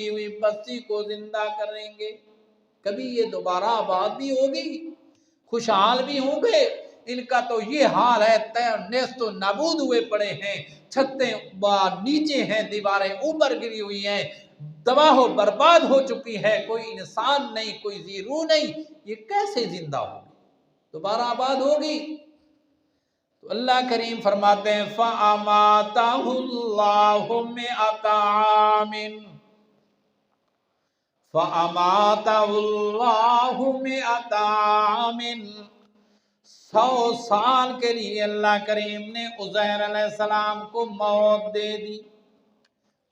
ہوئی بستی کو زندہ کریں گے، کبھی یہ دوبارہ آباد بھی ہوگی، خوشحال بھی ہوں گے؟ ان کا تو یہ حال ہے، نیست و نابود ہوئے پڑے ہیں، چھتیں نیچے ہیں، دیواریں اوپر گری ہوئی ہیں، تباہ و برباد ہو چکی ہے، کوئی انسان نہیں، کوئی ذی روح نہیں، یہ کیسے زندہ ہوگی؟ دوبارہ آباد ہوگی؟ تو اللہ کریم فرماتے ہیں فَأَمَاتَهُ اللَّهُ مِئَةَ عَامٍ، فَأَمَاتَهُ اللَّهُ مِئَةَ عَامٍ، 100 سال کے لیے اللہ کریم نے عزیر علیہ السلام کو موت دے دی۔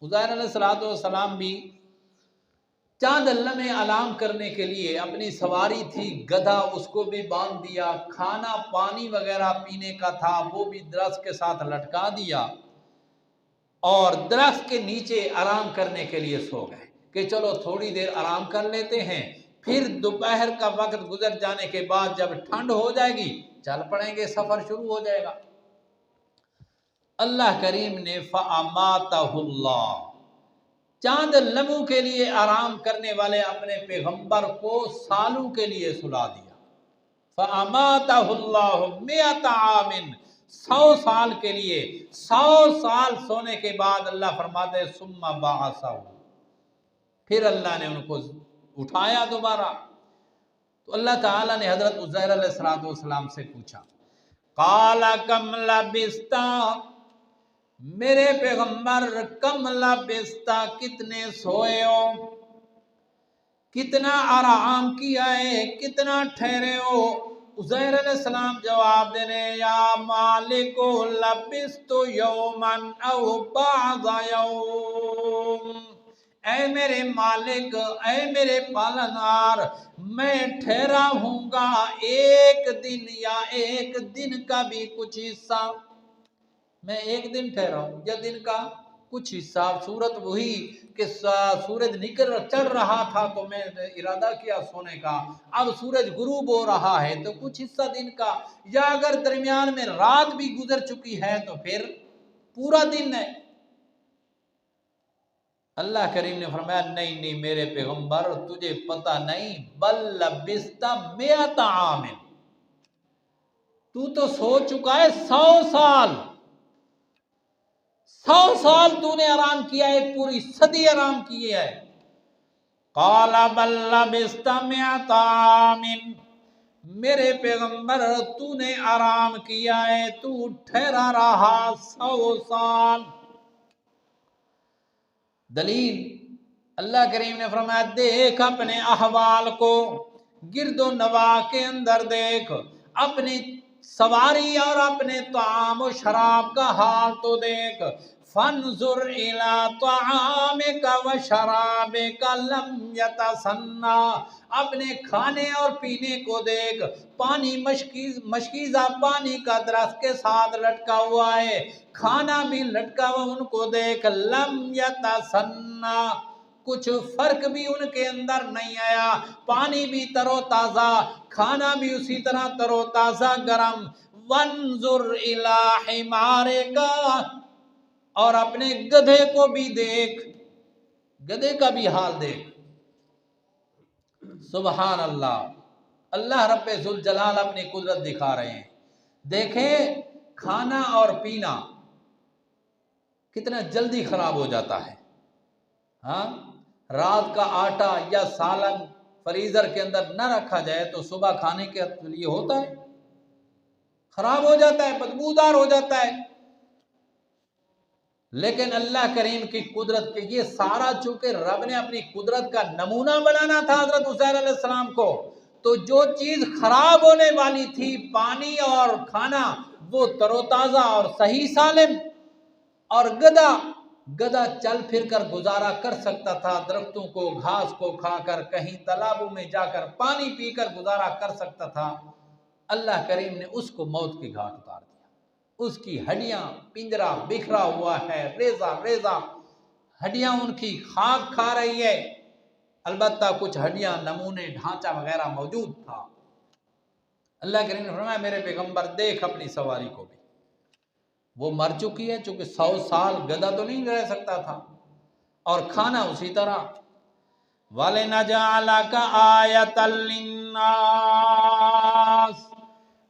عزیر علیہ السلام بھی چاند لمحے آرام کرنے کے لیے اپنی سواری تھی گدھا، اس کو بھی باندھ دیا، کھانا پانی وغیرہ پینے کا تھا وہ بھی درخت کے ساتھ لٹکا دیا، اور درخت کے نیچے آرام کرنے کے لیے سو گئے کہ چلو تھوڑی دیر آرام کر لیتے ہیں، پھر دوپہر کا وقت گزر جانے کے بعد جب ٹھنڈ ہو جائے گی چل پڑیں گے، سفر شروع ہو جائے گا۔ اللہ کریم نے فَأَمَاتَهُ اللَّهُ، چاند لمحوں کے لیے آرام کرنے والے اپنے پیغمبر کو سالوں کے لیے سلا دیا۔ فَأَمَاتَهُ اللَّهُ مِئَةَ عَامٍ، 100 سال کے لیے، 100 سال سونے کے بعد اللہ فرماتے ثُمَّ بَعَثَهُ، پھر اللہ نے ان کو اٹھایا دوبارہ۔ تو اللہ تعالیٰ نے حضرت عزیر علیہ السلام سے پوچھا، قَالَ كَمْ لَبِثْتَ، میرے پیغمبر کم لبثتا، کتنے سوئے ہو، کتنا آرام کیا ہے، کتنا ٹھہرے ہو؟ عزیر علیہ السلام جواب دینے یا مالک لبثت یوما او بعض یوم، اے میرے مالک، اے میرے پالنہار، میں ٹھہرا ہوں گا ایک دن یا ایک دن کا بھی کچھ حصہ، میں ایک دن ٹھہرا ہوں یا دن کا کچھ حصہ۔ صورت وہی کہ سورج نکل چڑھ رہا تھا تو میں نے ارادہ کیا سونے کا، اب سورج غروب ہو رہا ہے تو کچھ حصہ دن کا، یا اگر درمیان میں رات بھی گزر چکی ہے تو پھر پورا دن ہے۔ اللہ کریم نے فرمایا نہیں نہیں میرے پیغمبر تجھے پتہ نہیں، بل لبثت 100 عام، تو سو چکا ہے 100 سال، 100 سال تو نے آرام کیا ہے، ایک پوری صدی آرام کیا ہے۔ قال بل لبثت 100 عام، میرے پیغمبر تو نے آرام کیا ہے، تو ٹھہرا رہا 100 سال۔ دلیل، اللہ کریم نے فرمایا دیکھ اپنے احوال کو، گرد و نواح کے اندر دیکھ، اپنی سواری اور اپنے طعام و شراب کا حال تو دیکھ، فانظر الی طعامک و شرابک لم یتسنہ، اپنے کھانے اور پینے کو دیکھ، پانی مشکیزہ پانی کا درخت کے ساتھ لٹکا ہوا ہے، کھانا بھی لٹکا ہوا ان کو دیکھ، لم یتسنہ، کچھ فرق بھی ان کے اندر نہیں آیا، پانی بھی تر و تازہ، کھانا بھی اسی طرح تر و تازہ گرم۔ وانظر الی حمارک، اور اپنے گدھے کو بھی دیکھ، گدھے کا بھی حال دیکھ۔ سبحان اللہ، اللہ رب ذوالجلال اپنی قدرت دکھا رہے ہیں۔ دیکھیں کھانا اور پینا کتنا جلدی خراب ہو جاتا ہے، ہاں، رات کا آٹا یا سالن فریزر کے اندر نہ رکھا جائے تو صبح کھانے کے لیے ہوتا ہے، خراب ہو جاتا ہے، بدبودار ہو جاتا ہے۔ لیکن اللہ کریم کی قدرت کے یہ سارا چونکہ رب نے اپنی قدرت کا نمونہ بنانا تھا حضرت عزیر علیہ السلام کو، تو جو چیز خراب ہونے والی تھی پانی اور کھانا وہ تر و تازہ اور صحیح سالم، اور گدھا چل پھر کر گزارا کر سکتا تھا، درختوں کو گھاس کو کھا کر، کہیں تالابوں میں جا کر پانی پی کر گزارا کر سکتا تھا، اللہ کریم نے اس کو موت کی گھاٹ اتار دیا، اس کی ہڈیاں پنجرا بکھرا ہوا ہے، ریزہ ہڈیاں ان کی خاک کھا رہی ہے، البتہ کچھ ہڈیاں نمونے ڈھانچہ وغیرہ موجود تھا۔ اللہ کریم نے فرمایا میرے پیغمبر دیکھ اپنی سواری کو بھی، وہ مر چکی ہے، چونکہ 100 سال گدھا تو نہیں رہ سکتا تھا، اور کھانا اسی طرح۔ وَلِنَجْعَلَكَ آیَةً لِلنَّاسِ،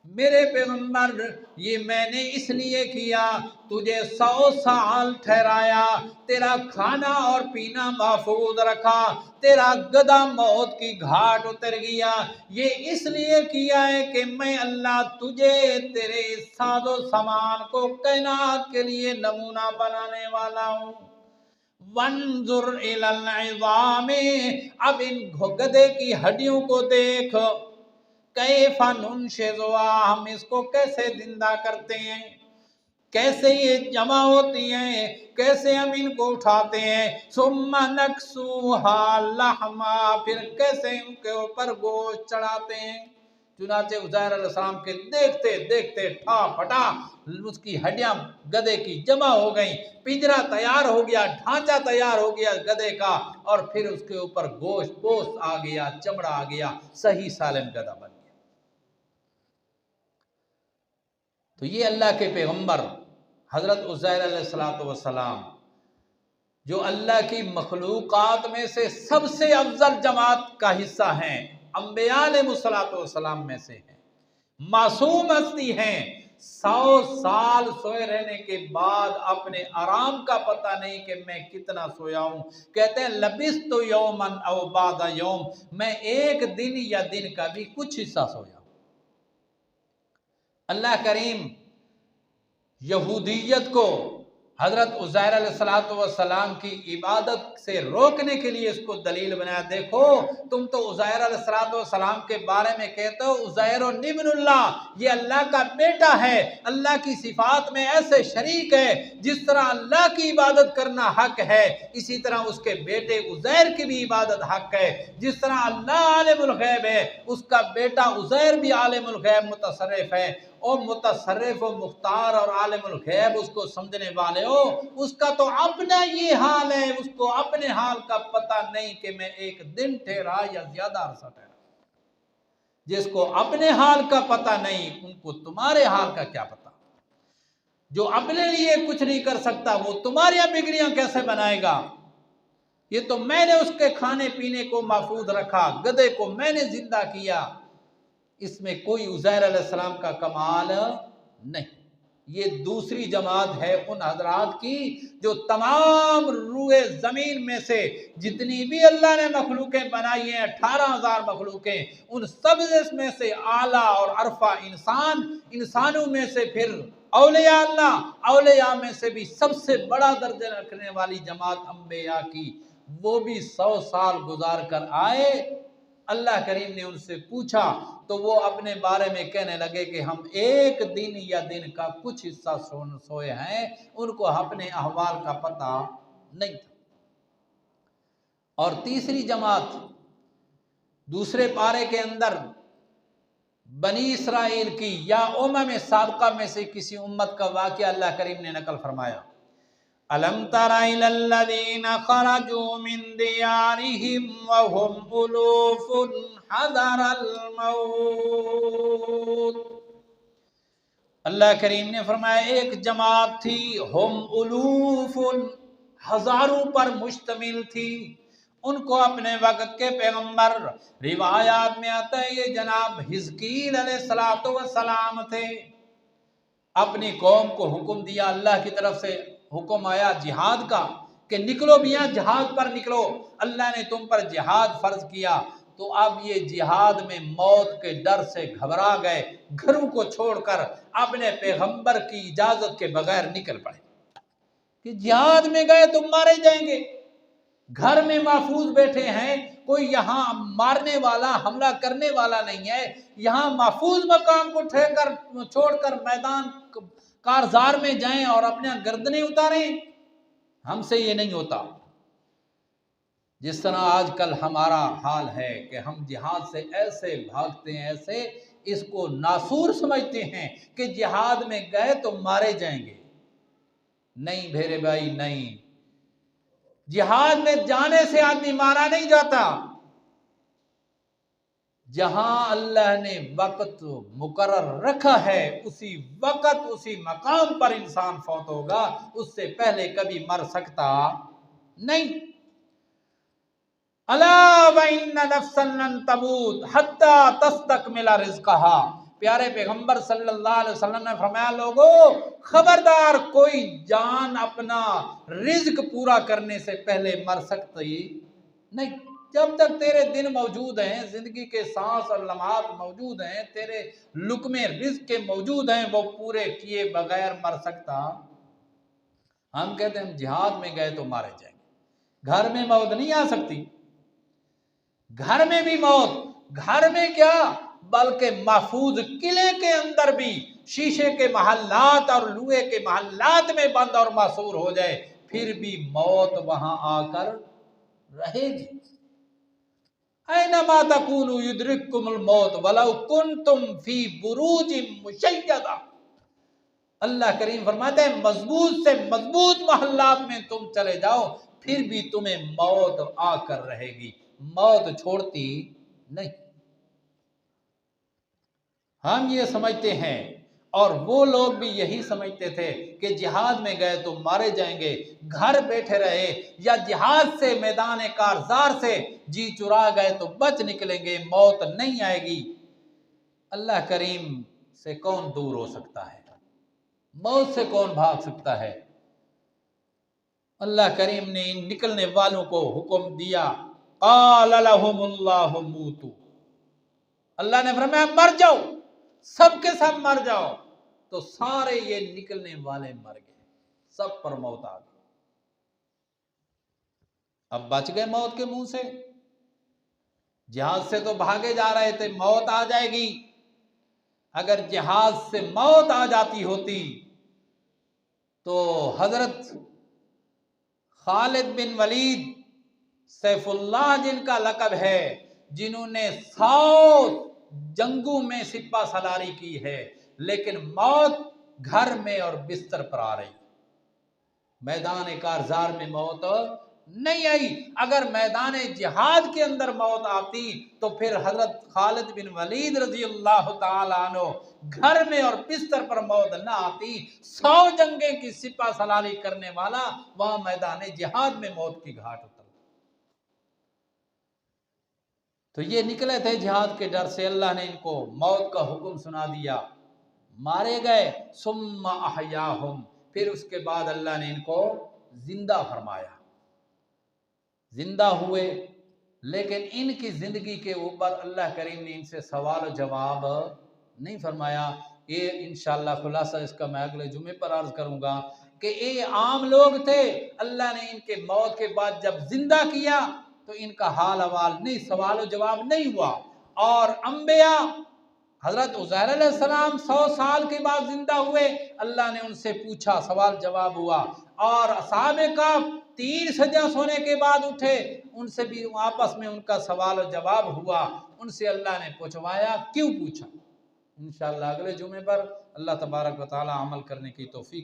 میرے پیغمبر یہ میں نے اس لیے کیا، تجھے 100 سال ٹھہرایا، تیرا کھانا اور پینا محفوظ رکھا، تیرا گدھا موت کی گھاٹ اتر گیا، یہ اس لیے کیا ہے کہ میں اللہ تجھے تیرے ساز و سامان کو کائنات کے لیے نمونہ بنانے والا ہوں۔ وانظر الی العظام، اب ان گدھے کی ہڈیوں کو دیکھ، کیف ننشزها، ہم اس کو کیسے زندہ کرتے ہیں، کیسے یہ جمع ہوتی ہیں، کیسے ہم ان کو اٹھاتے ہیں، ثم نکسوها لحما، پھر کیسے ان کے اوپر گوشت چڑھاتے ہیں۔ چنانچہ عزیر علیہ السلام کے دیکھتے دیکھتے ٹھا پھٹا اس کی ہڈیاں گدھے کی جمع ہو گئیں، پنجرا تیار ہو گیا، ڈھانچہ تیار ہو گیا گدھے کا، اور پھر اس کے اوپر گوشت پوست آ گیا، چمڑا آ گیا، صحیح سالم گدھا بن گیا۔ تو یہ اللہ کے پیغمبر حضرت عزیر علیہ السلام جو اللہ کی مخلوقات میں سے سب سے افضل جماعت کا حصہ ہیں، انبیاء علیہ السلام میں سے ہیں، معصوم ہستی ہیں، 100 سال سوئے رہنے کے بعد اپنے آرام کا پتہ نہیں کہ میں کتنا سویا ہوں، کہتے ہیں لبثت یوما او بعد یوم، میں ایک دن یا دن کا بھی کچھ حصہ سویا ہوں۔ اللہ کریم یہودیت کو حضرت عزیر علیہ السلام کی عبادت سے روکنے کے لیے اس کو دلیل بنایا، دیکھو تم تو عزیر علیہ السلام کے بارے میں کہتے ہو عزیر ابن اللہ، یہ اللہ کا بیٹا ہے، اللہ کی صفات میں ایسے شریک ہے، جس طرح اللہ کی عبادت کرنا حق ہے اسی طرح اس کے بیٹے عزیر کی بھی عبادت حق ہے، جس طرح اللہ عالم الغیب ہے اس کا بیٹا عزیر بھی عالم الغیب متصرف ہے، اور متصرف و مختار اور عالم الغیب اس کو سمجھنے والے ہو، اس کا تو اپنا یہ حال ہے، اس کو اپنے حال کا پتہ نہیں کہ میں ایک دن ٹھہرا یا زیادہ عرصہ ٹھہرا۔ جس کو اپنے حال کا پتہ نہیں ان کو تمہارے حال کا کیا پتہ؟ جو اپنے لیے کچھ نہیں کر سکتا وہ تمہاری بگڑیاں کیسے بنائے گا؟ یہ تو میں نے اس کے کھانے پینے کو محفوظ رکھا، گدھے کو میں نے زندہ کیا، اس میں کوئی عزیر علیہ السلام کا کمال نہیں۔ یہ دوسری جماعت ہے ان حضرات کی جو تمام روئے زمین میں سے جتنی بھی اللہ نے مخلوقیں بنائی ہیں، 18,000 مخلوقیں، ان سب میں سے اعلیٰ اور عرفہ انسانوں میں سے پھر اولیاء اللہ، اولیاء میں سے بھی سب سے بڑا درجہ رکھنے والی جماعت انبیاء کی، وہ بھی 100 سال گزار کر آئے۔ اللہ کریم نے ان سے پوچھا تو وہ اپنے بارے میں کہنے لگے کہ ہم ایک دن یا دن کا کچھ حصہ سوئے ہیں، ان کو اپنے احوال کا پتہ نہیں تھا۔ اور تیسری جماعت دوسرے پارے کے اندر بنی اسرائیل کی یا امم سابقہ میں سے کسی امت کا واقعہ اللہ کریم نے نقل فرمایا، أَلَمْ تَرَ إِلَى الَّذِينَ خَرَجُوا مِنْ دِيَارِهِمْ وَهُمْ أُلُوفٌ حَذَرَ الْمَوْتِ، اللہ کریم نے فرمایا ایک جماعت تھی، ہم الوف، ہزاروں پر مشتمل تھی، ان کو اپنے وقت کے پیغمبر، روایات میں آتا ہے یہ جناب حزقیل علیہ السلام تھے، اپنی قوم کو حکم دیا، اللہ کی طرف سے حکم آیا جہاد کا کہ نکلو میاں جہاد پر نکلو، اللہ نے تم پر جہاد فرض کیا، تو اب یہ جہاد میں موت کے ڈر سے گھبرا گئے، گھروں کو چھوڑ کر اپنے پیغمبر کی اجازت کے بغیر نکل پڑے کہ جہاد میں گئے تم مارے جائیں گے، گھر میں محفوظ بیٹھے ہیں، کوئی یہاں مارنے والا حملہ کرنے والا نہیں ہے، یہاں محفوظ مقام کو چھوڑ کر میدان کارزار میں جائیں اور اپنے گردنیں اتاریں، ہم سے یہ نہیں ہوتا۔ جس طرح آج کل ہمارا حال ہے کہ ہم جہاد سے ایسے بھاگتے ہیں، ایسے اس کو ناسور سمجھتے ہیں کہ جہاد میں گئے تو مارے جائیں گے، نہیں میرے بھائی نہیں، جہاد میں جانے سے آدمی مارا نہیں جاتا، جہاں اللہ نے وقت مقرر رکھا ہے اسی وقت اسی مقام پر انسان فوت ہوگا، اس سے پہلے کبھی مر سکتا نہیں، الا وان نفسا لن تموت حتی تستکمل رزقہا، پیارے پیغمبر صلی اللہ علیہ وسلم نے فرمایا لوگو خبردار کوئی جان اپنا رزق پورا کرنے سے پہلے مر سکتی نہیں، جب تک تیرے دن موجود ہیں، زندگی کے سانس اور لمحات موجود ہیں، تیرے لقمے رزق کے موجود ہیں، وہ پورے کیے بغیر مر سکتا۔ ہم کہتے ہیں جہاد میں گئے تو مارے جائیں گے، گھر میں موت نہیں آ سکتی، گھر میں بھی موت، گھر میں کیا بلکہ محفوظ قلعے کے اندر بھی شیشے کے محلات اور لوہے کے محلات میں بند اور محصور ہو جائے پھر بھی موت وہاں آ کر رہے گی۔ اینما تکونوا یدرککم الموت ولو کنتم فی بروج مشیدہ، اللہ کریم فرماتے ہیں مضبوط سے مضبوط محلات میں تم چلے جاؤ پھر بھی تمہیں موت آ کر رہے گی، موت چھوڑتی نہیں۔ ہم یہ سمجھتے ہیں اور وہ لوگ بھی یہی سمجھتے تھے کہ جہاد میں گئے تو مارے جائیں گے، گھر بیٹھے رہے یا جہاد سے میدان کارزار سے جی چرا گئے تو بچ نکلیں گے، موت نہیں آئے گی۔ اللہ کریم سے کون دور ہو سکتا ہے؟ موت سے کون بھاگ سکتا ہے؟ اللہ کریم نے ان نکلنے والوں کو حکم دیا، قال لهم اللہ موتو، اللہ نے فرمایا مر جاؤ، سب کے سب مر جاؤ، تو سارے یہ نکلنے والے مر گئے، سب پر موت آ گئی۔ اب بچ گئے موت کے منہ سے، جہاد سے تو بھاگے جا رہے تھے، موت آ جائے گی، اگر جہاد سے موت آ جاتی ہوتی تو حضرت خالد بن ولید سیف اللہ جن کا لقب ہے، جنہوں نے 100 جنگوں میں سپہ سالاری کی ہے، لیکن موت گھر میں اور بستر پر آ رہی، میدان کارزار میں موت نہیں آئی۔ اگر میدان جہاد کے اندر موت آتی تو پھر حضرت خالد بن ولید رضی اللہ تعالیٰ عنہ گھر میں اور بستر پر موت نہ آتی، 100 جنگیں کی سپہ سالاری کرنے والا وہاں میدان جہاد میں موت کی گھاٹ اتر۔ تو یہ نکلے تھے جہاد کے ڈر سے، اللہ نے ان کو موت کا حکم سنا دیا، مارے گئے، ثم احیاہم، پھر اس کے بعد اللہ نے ان کو زندہ فرمایا، زندہ ہوئے، لیکن ان کی زندگی کے اوپر اللہ کریم نے ان سے سوال و جواب نہیں فرمایا۔ یہ انشاءاللہ خلاصہ اس کا میں اگلے جمعے پر عرض کروں گا کہ یہ عام لوگ تھے، اللہ نے ان کے موت کے بعد جب زندہ کیا تو ان کا حال احوال نہیں، سوال و جواب نہیں ہوا۔ اور انبیاء حضرت عزیر علیہ السلام 100 سال کے بعد زندہ ہوئے، اللہ نے ان سے پوچھا، سوال جواب ہوا۔ اور اصحاب کہف 3 صدیاں سونے کے بعد اٹھے، ان سے بھی آپس میں ان کا سوال و جواب ہوا، ان سے اللہ نے پوچھوایا، کیوں پوچھا؟ انشاءاللہ اگلے جمعے پر اللہ تبارک و تعالی عمل کرنے کی توفیق